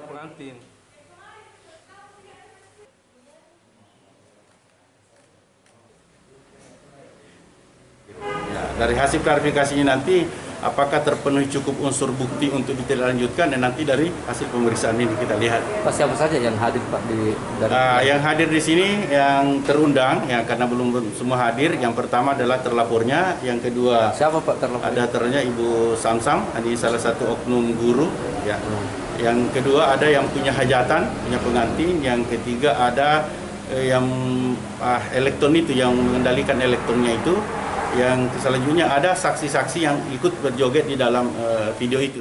pengantin. Ya, dari hasil klarifikasinya nanti apakah terpenuhi cukup unsur bukti untuk ditindaklanjutkan, dan nanti dari hasil pemeriksaan ini kita lihat. Pak, siapa saja yang hadir Pak Yang hadir di sini yang terundang ya, karena belum semua hadir. Yang pertama adalah terlapornya, yang kedua siapa Pak terlapor? ada ternya Ibu Samsam, ini salah satu oknum guru ya. Yang kedua ada yang punya hajatan, punya pengantin. Yang ketiga ada yang elektron itu, yang mengendalikan elektronnya itu. Yang selanjutnya ada saksi-saksi yang ikut berjoget di dalam video itu.